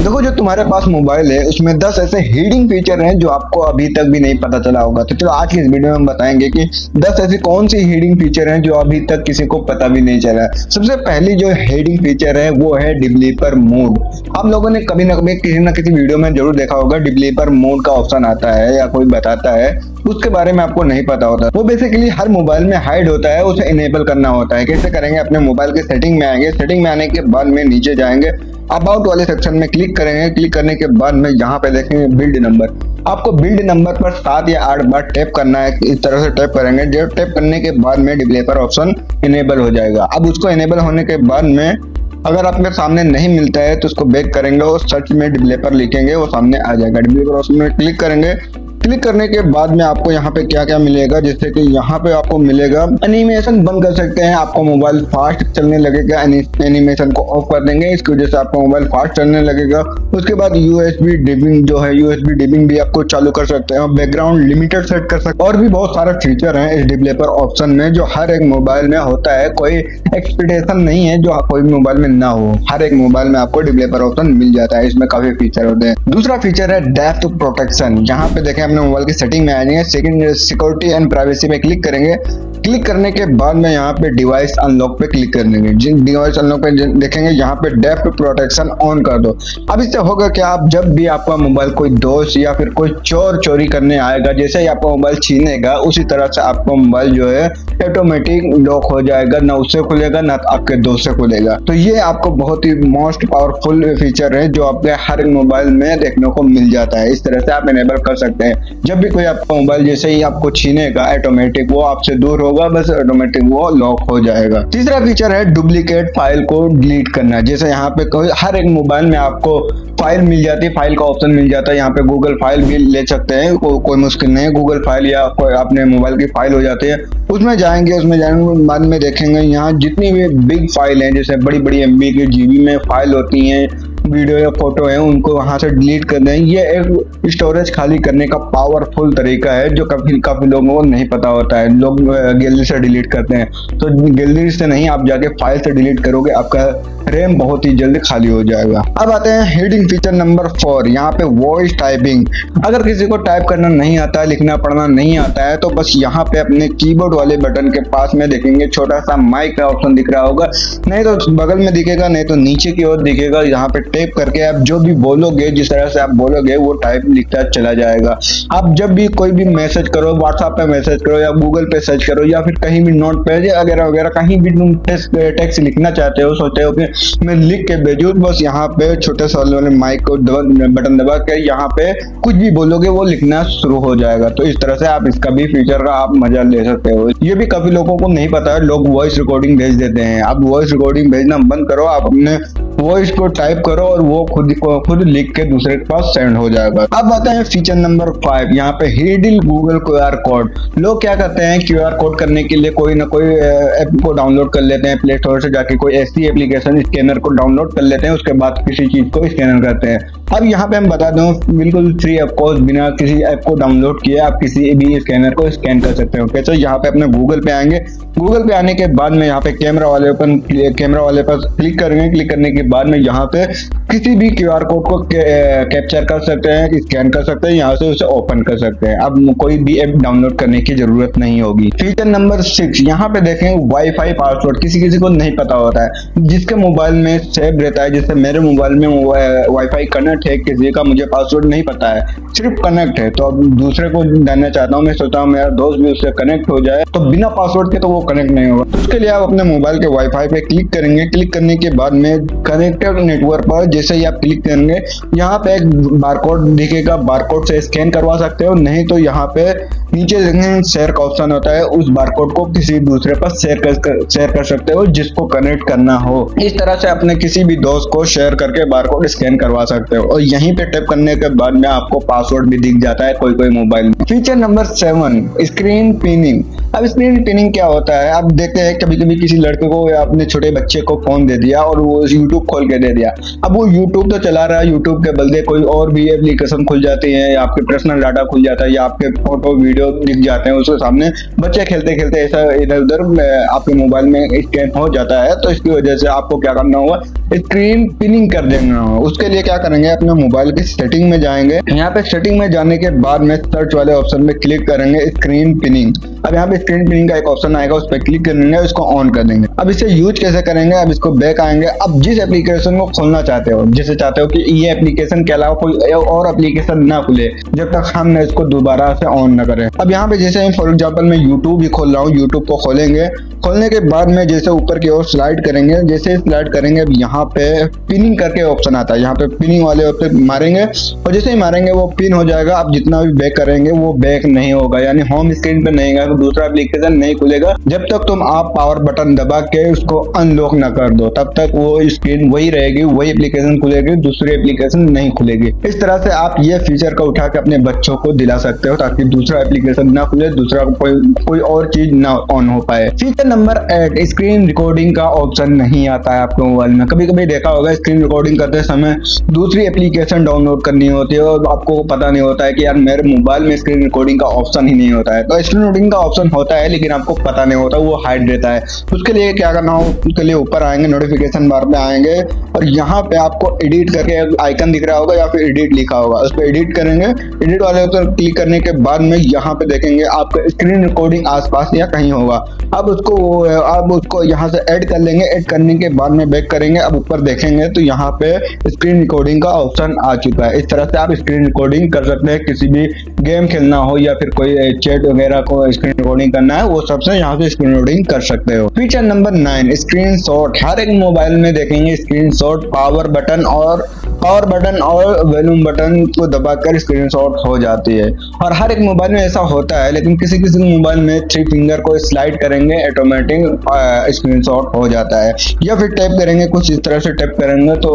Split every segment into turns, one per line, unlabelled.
देखो जो तुम्हारे पास मोबाइल है उसमें 10 ऐसे हिडन फीचर हैं जो आपको अभी तक भी नहीं पता चला होगा। तो चलो आज की इस वीडियो में हम बताएंगे कि 10 ऐसी कौन सी हिडन फीचर हैं जो अभी तक किसी को पता भी नहीं चला। सबसे पहली जो हिडन फीचर है वो है डेवलपर मोड। आप लोगों ने कभी ना कभी किसी ना किसी वीडियो में जरूर देखा होगा, डेवलपर मोड का ऑप्शन आता है या कोई बताता है, उसके बारे में आपको नहीं पता होता। वो बेसिकली हर मोबाइल में हाइड होता है, उसे इनेबल करना होता है। कैसे करेंगे? अपने मोबाइल के सेटिंग में आएंगे, सेटिंग में आने के बाद में नीचे जाएंगे, अबाउट वाले सेक्शन में क्लिक करेंगे। क्लिक करने के बाद में यहाँ पे देखेंगे बिल्ड नंबर। आपको बिल्ड नंबर पर 7 या 8 बार टैप करना है। इस तरह से टैप करेंगे। जब टैप करने के बाद में डेवलपर ऑप्शन इनेबल हो जाएगा। अब उसको इनेबल होने के बाद में अगर आपके सामने नहीं मिलता है तो उसको बैक करेंगे और सर्च में डेवलपर लिखेंगे, वो सामने आ जाएगा। डेवलपर ऑप्शन में क्लिक करेंगे। क्लिक करने के बाद में आपको यहाँ पे क्या क्या मिलेगा, जैसे कि यहाँ पे आपको मिलेगा एनिमेशन बंद कर सकते हैं। आपको मोबाइल फास्ट चलने लगेगा, एनिमेशन को ऑफ कर देंगे, इसकी वजह से आपका मोबाइल फास्ट चलने लगेगा। उसके बाद यूएसबी डिबिंग जो है, यूएसबी डिबिंग भी आपको चालू कर सकते हैं। बैकग्राउंड लिमिटेड सेट कर सकते हैं और भी बहुत सारे फीचर हैं इस डेवलपर ऑप्शन में जो हर एक मोबाइल में होता है। कोई एक्सपेक्टेशन नहीं है जो कोई मोबाइल में ना हो, हर एक मोबाइल में आपको डेवलपर ऑप्शन मिल जाता है। इसमें काफी फीचर होते हैं। दूसरा फीचर है डेप्थ प्रोटेक्शन। यहाँ पे देखें अपने मोबाइल की सेटिंग में आएंगे, सेकंड सिक्योरिटी एंड प्राइवेसी पे क्लिक करेंगे। क्लिक करने के बाद में यहाँ पे डिवाइस अनलॉक पे क्लिक कर देंगे। जिन डिवाइस अनलॉक पे देखेंगे यहाँ पे डेप्थ प्रोटेक्शन ऑन कर दो। अब इससे होगा कि आप जब भी आपका मोबाइल कोई दोस्त या फिर कोई चोर चोरी करने आएगा, जैसे ही आपका मोबाइल छीनेगा उसी तरह से आपका मोबाइल जो है ऑटोमेटिक लॉक हो जाएगा, ना उससे खुलेगा ना आपके दोस्त से खुलेगा। तो ये आपको बहुत ही मोस्ट पावरफुल फीचर है जो आपके हर एक मोबाइल में देखने को मिल जाता है। इस तरह से आप इनेबल कर सकते हैं। जब भी कोई आपका मोबाइल जैसे ही आपको छीनेगा ऑटोमेटिक वो आपसे दूर होगा, बस ऑटोमेटिक वो लॉक हो जाएगा। तीसरा फीचर है डुप्लीकेट फाइल को डिलीट करना। जैसे यहाँ पे कोई हर एक मोबाइल में आपको फाइल मिल जाती है, फाइल का ऑप्शन मिल जाता है। यहाँ पे गूगल फाइल भी ले सकते हैं, कोई मुश्किल नहीं है। गूगल फाइल या कोई अपने मोबाइल की फाइल हो जाती है, उसमें जाएंगे बाद में देखेंगे यहाँ जितनी भी बिग फाइल है, जैसे बड़ी बड़ी MB की GB में फाइल होती हैं, वीडियो या फोटो है, उनको वहां से डिलीट कर दें। ये एक स्टोरेज खाली करने का पावरफुल तरीका है जो काफी लोगों को नहीं पता होता है। लोग गैलरी से डिलीट करते हैं, तो गैलरी से नहीं, आप जाके फाइल से डिलीट करोगे, आपका रैम बहुत ही जल्दी खाली हो जाएगा। अब आते हैं हिडन फीचर नंबर 4, यहाँ पे वॉइस टाइपिंग। अगर किसी को टाइप करना नहीं आता है, लिखना पढ़ना नहीं आता है, तो बस यहाँ पे अपने कीबोर्ड वाले बटन के पास में देखेंगे छोटा सा माइक का ऑप्शन दिख रहा होगा, नहीं तो बगल में दिखेगा, नहीं तो नीचे की ओर दिखेगा। यहाँ पे टाइप करके आप जो भी बोलोगे, जिस तरह से आप बोलोगे वो टाइप लिखता चला जाएगा। आप जब भी कोई भी मैसेज करो, व्हाट्सएप पे मैसेज करो या गूगल पे सर्च करो या फिर कहीं भी नोट पेज वगैरह वगैरह कहीं भी तुम टेक्स्ट लिखना चाहते हो, सोचते हो कि मैं लिख के भेजूं, बस यहाँ पे छोटे से वाले माइक को बटन दबा के यहाँ पे कुछ भी बोलोगे वो लिखना शुरू हो जाएगा। तो इस तरह से आप इसका भी फीचर का आप मजा ले सकते हो। ये भी काफी लोगों को नहीं पता है, लोग वॉइस रिकॉर्डिंग भेज देते हैं। आप वॉइस रिकॉर्डिंग भेजना बंद करो, आप अपने वॉइस को टाइप करो और वो खुद लिख के दूसरे के पास सेंड हो जाएगा। अब आते हैं फीचर नंबर 5, यहाँ पे हिडन गूगल QR कोड। लोग क्या करते हैं, QR कोड करने के लिए कोई ना कोई ऐप को डाउनलोड कर लेते हैं, प्ले स्टोर से जाके कोई ऐसी एप्लीकेशन स्कैनर को डाउनलोड कर लेते हैं, उसके बाद किसी चीज को स्कैनर करते हैं। अब यहाँ पे हम बता दूं बिल्कुल फ्री ऑफ कॉस्ट, बिना किसी ऐप को डाउनलोड किए आप किसी भी स्कैनर को स्कैन कर सकते हो। कैसे? यहाँ पे अपने गूगल पे आएंगे। गूगल पे आने के बाद में यहाँ पे कैमरा वाले पर क्लिक करेंगे। क्लिक करने के बाद में यहाँ पे किसी भी QR कोड को कैप्चर कर सकते हैं, स्कैन कर सकते हैं, यहाँ से उसे ओपन कर सकते हैं। अब कोई भी ऐप डाउनलोड करने की जरूरत नहीं होगी। फीचर नंबर 6, यहाँ पे देखें वाईफाई पासवर्ड। किसी को नहीं पता होता है, जिसके मोबाइल में सेव रहता है। जैसे मेरे मोबाइल में वाईफाई कनेक्ट है, किसी का मुझे पासवर्ड नहीं पता है, सिर्फ कनेक्ट है, तो अब दूसरे को जानना चाहता हूँ, मैं सोचता हूँ मेरा दोस्त भी उससे कनेक्ट हो जाए, तो बिना पासवर्ड के तो वो कनेक्ट नहीं होगा। तो उसके लिए आप अपने मोबाइल के वाईफाई पे क्लिक करेंगे। क्लिक करने के बाद में कनेक्टेड नेटवर्क पर जैसे ही आप क्लिक करेंगे यहाँ पे एक बारकोड दिखेगा, बारकोड से स्कैन करवा सकते हो, नहीं तो यहाँ पे नीचे देखेंगे शेयर का ऑप्शन होता है, उस बारकोड को किसी दूसरे पर शेयर कर सकते हो जिसको कनेक्ट करना हो। इस तरह से अपने किसी भी दोस्त को शेयर करके बारकोड स्कैन करवा सकते हो और यहीं पे टैप करने के बाद में आपको पासवर्ड भी दिख जाता है कोई मोबाइल में। Feature number 7, screen pinning. अब स्क्रीन टिनिंग क्या होता है, आप देखते हैं कभी कभी किसी लड़के को या अपने छोटे बच्चे को फोन दे दिया और वो यूट्यूब खोल के दे दिया। अब वो यूट्यूब तो चला रहा है, यूट्यूब के बदले कोई और भी एप्लीकेशन खुल जाती है या आपके पर्सनल डाटा खुल जाता है या आपके फोटो वीडियो दिख जाते हैं उसके सामने। बच्चे खेलते खेलते ऐसा इधर उधर आपके मोबाइल में स्कैन हो जाता है, तो इसकी वजह से आपको क्या करना होगा, स्क्रीन पिनिंग कर देना होगा। उसके लिए क्या करेंगे, अपने मोबाइल की सेटिंग में जाएंगे। यहाँ पे सेटिंग में जाने के बाद में सर्च वाले ऑप्शन में क्लिक करेंगे स्क्रीन पिनिंग। अब यहाँ पे स्क्रीन पिनिंग का एक ऑप्शन आएगा, उस पर क्लिक करेंगे, उसको ऑन कर देंगे। अब इसे यूज कैसे करेंगे, अब इसको बैक आएंगे। अब जिस एप्लीकेशन को खोलना चाहते हो, जैसे चाहते हो कि ये एप्लीकेशन के अलावा कोई और एप्लीकेशन ना खुले जब तक हम इसको दोबारा से ऑन न करें। अब यहाँ पे जैसे फॉर एग्जांपल मैं यूट्यूब ही खोल रहा हूँ, यूट्यूब को खोलेंगे। खोलने के बाद में जैसे ऊपर की ओर स्लाइड करेंगे, जैसे स्लाइड करेंगे अब यहाँ पे पिनिंग करके ऑप्शन आता है, यहाँ पे पिनिंग वाले पे मारेंगे और जैसे ही मारेंगे वो पिन हो जाएगा। अब जितना भी बैक करेंगे वो बैक नहीं होगा, यानी होम स्क्रीन पे नहीं गया तो दूसरा एप्लीकेशन नहीं खुलेगा जब तक तुम आप पावर बटन दबा के उसको अनलॉक ना कर दो, तब तक वो स्क्रीन वही रहेगी, वही एप्लीकेशन खुलेगी, दूसरी एप्लीकेशन नहीं खुलेगी। इस तरह से आप ये फीचर का उठा के अपने बच्चों को दिला सकते हो ताकि दूसरा एप्लीकेशन ना खुले, दूसरा कोई और चीज ना ऑन हो पाए। फीचर नंबर 8, स्क्रीन रिकॉर्डिंग का ऑप्शन नहीं आता है आपके मोबाइल में। कभी कभी देखा होगा स्क्रीन रिकॉर्डिंग करते समय दूसरी एप्लीकेशन डाउनलोड करनी होती है और आपको पता नहीं होता है कि यार मेरे मोबाइल में स्क्रीन रिकॉर्डिंग का ऑप्शन ही नहीं होता है। तो स्क्रीन रिकॉर्डिंग का ऑप्शन होता है लेकिन आपको पता नहीं होता, वो हाइड रहता है। उसके लिए क्या करना हो, उसके लिए ऊपर आएंगे, नोटिफिकेशन बार पे आएंगे और यहाँ पे आपको एडिट करके आइकन दिख रहा होगा या फिर एडिट लिखा होगा, उस पर एडिट करेंगे। एडिट वाले पर क्लिक करने के बाद में यहाँ पे देखेंगे आपका स्क्रीन रिकॉर्डिंग आसपास या कहीं होगा। अब उसको यहाँ से ऐड कर लेंगे। ऐड करने के बाद में बैक करेंगे। अब ऊपर देखेंगे तो यहाँ पे स्क्रीन रिकॉर्डिंग का ऑप्शन आ चुका है। इस तरह से आप स्क्रीन रिकॉर्डिंग कर सकते हैं, किसी भी गेम खेलना हो या फिर कोई चैट वगैरह को स्क्रीन रिकॉर्डिंग करना है, वो सबसे यहाँ से स्क्रीन रिकॉर्डिंग कर सकते हो। Feature number 9, screen shot. हर एक मोबाइल में देखेंगे स्क्रीन शॉट पावर बटन और वॉल्यूम बटन को दबाकर स्क्रीन शॉट हो जाती है और हर एक मोबाइल में ऐसा होता है, लेकिन किसी किसी मोबाइल में 3 फिंगर को स्लाइड करेंगे ऑटोमेटिक स्क्रीनशॉट हो जाता है, या फिर टैप करेंगे, कुछ इस तरह से टैप करेंगे तो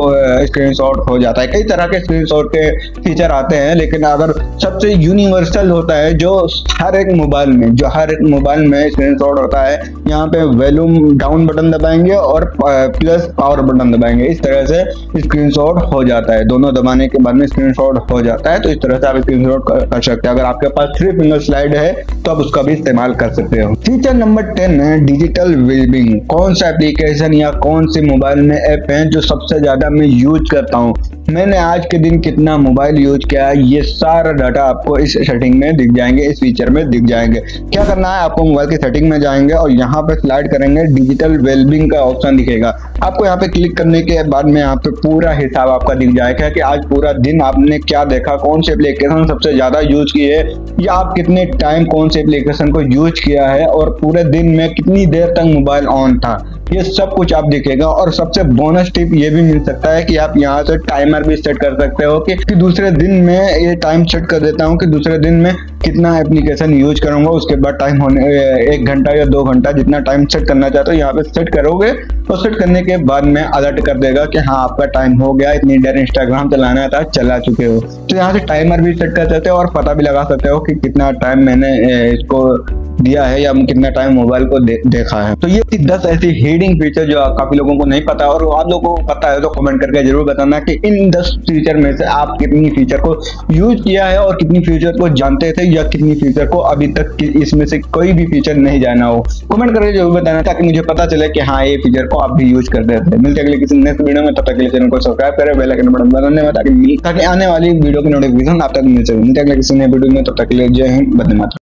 स्क्रीनशॉट हो जाता है। कई तरह के स्क्रीनशॉट के फीचर आते हैं, लेकिन अगर सबसे यूनिवर्सल होता है जो हर एक मोबाइल में स्क्रीनशॉट होता है, यहाँ पे वॉल्यूम डाउन बटन दबाएंगे और प्लस पावर बटन दबाएंगे, इस तरह से स्क्रीनशॉट हो जाता है। दोनों दबाने के बाद में स्क्रीनशॉट हो जाता है। तो इस तरह से आप स्क्रीनशॉट कर सकते हैं। अगर आपके पास 3 फिंगर स्लाइड है तो आप उसका भी इस्तेमाल कर सकते हो। फीचर नंबर 10 है डिजिटल वेलबींग। कौन सा एप्लीकेशन या कौन से मोबाइल में ऐप है जो सबसे ज्यादा मैं यूज करता हूँ, मैंने आज के दिन कितना मोबाइल यूज किया है, ये सारा डाटा आपको इस सेटिंग में दिख जाएंगे, इस फीचर में दिख जाएंगे। क्या करना है, आपको मोबाइल की सेटिंग में जाएंगे और यहाँ पे स्लाइड करेंगे, डिजिटल वेलबींग का ऑप्शन दिखेगा। आपको यहाँ पे क्लिक करने के बाद में यहाँ पे पूरा हिसाब आपका दिख जाएगा कि आज पूरा दिन आपने क्या देखा, कौन से एप्लीकेशन सबसे ज्यादा यूज किए या आप कितने टाइम कौन से एप्लीकेशन को यूज किया है और पूरे दिन में कितनी देर तक मोबाइल ऑन था, ये सब कुछ आप दिखेगा। और सबसे बोनस टिप ये भी मिल सकता है कि आप यहाँ से टाइमर भी सेट कर सकते हो कि दूसरे दिन में ये टाइम सेट कर देता हूँ कि दूसरे दिन में कितना एप्लीकेशन यूज करूंगा, उसके बाद टाइम होने 1 घंटा या 2 घंटा जितना टाइम सेट करना चाहते हो यहाँ पे सेट करोगे तो सेट करने के बाद में अलर्ट कर देगा कि हाँ आपका टाइम हो गया, इतनी देर इंस्टाग्राम चलाना था, चला चुके हो। तो यहाँ से टाइमर भी सेट कर सकते हो और पता भी लगा सकते हो कि कितना टाइम मैंने इसको दिया है या कितना टाइम मोबाइल को देखा है। तो ये 10 ऐसी हीडिंग फीचर जो काफी लोगों को नहीं पता और आप लोगों को पता है तो कमेंट करके जरूर बताना कि इन 10 फीचर में से आप कितनी फीचर को यूज किया है और कितनी फीचर को जानते थे या कितनी फीचर को अभी तक इसमें से कोई भी फीचर नहीं जाना हो। कमेंट करके जरूर बताना ताकि मुझे पता चले कि हाँ ये फीचर को आप भी यूज करते थे। मिलते अगले किसी नेक्स्ट वीडियो में, तब तक के लिए चैनल को सब्सक्राइब करें, बेल आइकन बटन दबाने में ताकि आने वाली वीडियो की नोटिफिकेशन आप तक मिल सके। मिलते अगले किसी नए वीडियो में, तब तक के लिए जय हिंद, वंदे मातरम।